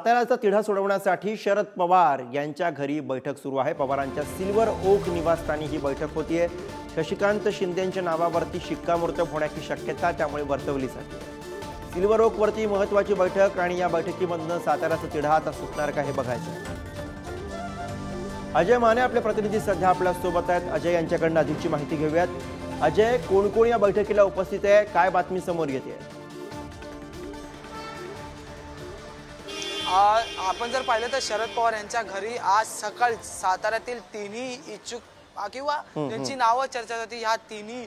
साताऱ्याचा तिढा सोडवण्यासाठी शरद पवार यांच्या घरी बैठक सुरू आहे। पवारांच्या सिल्वर ओक निवासस्थानी ही बैठक होतीये। शशिकांत शिंदेंच्या नावावरती शिक्कामोर्तब होण्याची शक्यता त्यामुळे वर्तवली जाते। सिल्वर ओक वरती महत्त्वाची बैठक आणि या बैठकीमधून साताऱ्याचा तिढा आता सुटणार का हे बघायचं। अजय माने आपले प्रतिनिधी सध्या आपल्या सोबत आहेत। अजय यांच्याकडून अधिकची माहिती घेऊयात। अजय, कोण कोण या बैठकीला उपस्थित आहे, काय बातमी समोर येते? आपण जर पाहिलं तर शरद पवार यांच्या घरी आज सकाळी साताऱ्यातील तिन्ही इच्छुक किंवा त्यांची नावं चर्चा होती। ह्या तिन्ही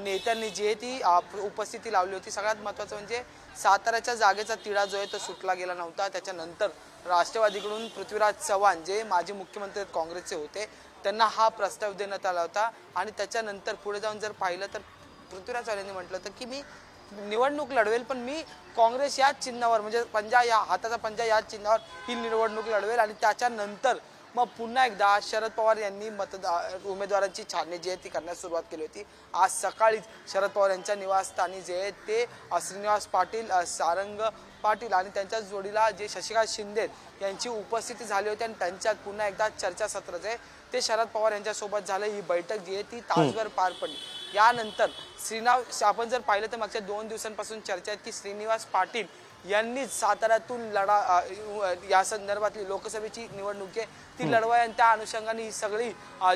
नेत्यांनी जी आहे ती उपस्थिती लावली होती। सगळ्यात महत्त्वाचं म्हणजे साताऱ्याच्या जागेचा तिढा जो आहे तो सुटला गेला नव्हता। त्याच्यानंतर राष्ट्रवादीकडून पृथ्वीराज चव्हाण जे माजी मुख्यमंत्री काँग्रेसचे होते त्यांना हा प्रस्ताव देण्यात आला होता आणि त्याच्यानंतर पुढे जाऊन जर पाहिलं तर पृथ्वीराज चव्हाण यांनी म्हटलं होतं की मी निवडणूक लढवेल, पण मी काँग्रेस याच चिन्हावर म्हणजे पंजा या हाताचा पंजा याच चिन्हावर ही निवडणूक लढवेल। आणि त्याच्यानंतर मग पुन्हा एकदा शरद पवार यांनी उमेदवारांची छाननी जी आहे ती करण्यास सुरुवात केली होती। आज सकाळीच शरद पवार यांच्या निवासस्थानी जे आहे ते श्रीनिवास पाटील, सारंग पाटील आणि त्यांच्या जोडीला जे शशिकांत शिंदे यांची उपस्थिती झाली होती आणि त्यांच्यात पुन्हा एकदा चर्चासत्र जे ते शरद पवार यांच्यासोबत झालं। ही बैठक जी आहे ती तासभर पार पडली। यानंतर आपण जर पाहिलं तर मागच्या 2 दिवसांपासून चर्चा आहे की श्रीनिवास पाटील यांनी साताऱ्यातून या संदर्भातली लोकसभेची निवडणूक आहे ती लढवाय आणि त्या अनुषंगाने ही सगळी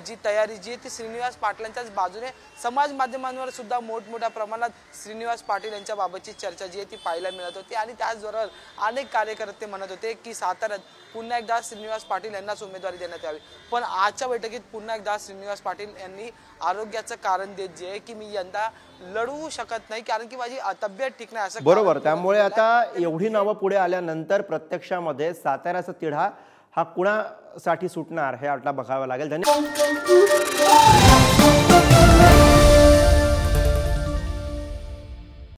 जी तयारी जी आहे ती श्रीनिवास पाटलांच्याच बाजूने समाज माध्यमांवर सुद्धा मोठमोठ्या प्रमाणात श्रीनिवास पाटील यांच्या बाबतची चर्चा जी आहे ती पाहायला मिळत होती। आणि त्याचबरोबर अनेक कार्यकर्ते म्हणत होते की साताऱ्यात पुन्हा एकदा श्रीनिवास पाटील यांनाच उमेदवारी देण्यात यावी। पण आजच्या बैठकीत पुन्हा एकदा श्रीनिवास पाटील यांनी आरोग्याचं कारण देत जे की मी यंदा लढवू शकत नाही कारण की माझी तब्येत ठीक नाही असं। बरोबर, त्यामुळे आता एवढी नावं पुढे आल्यानंतर प्रत्यक्षामध्ये साताऱ्याचा तिढा हा कुणासाठी सुटणार हे आपल्याला बघावं लागेल। धन्यवाद।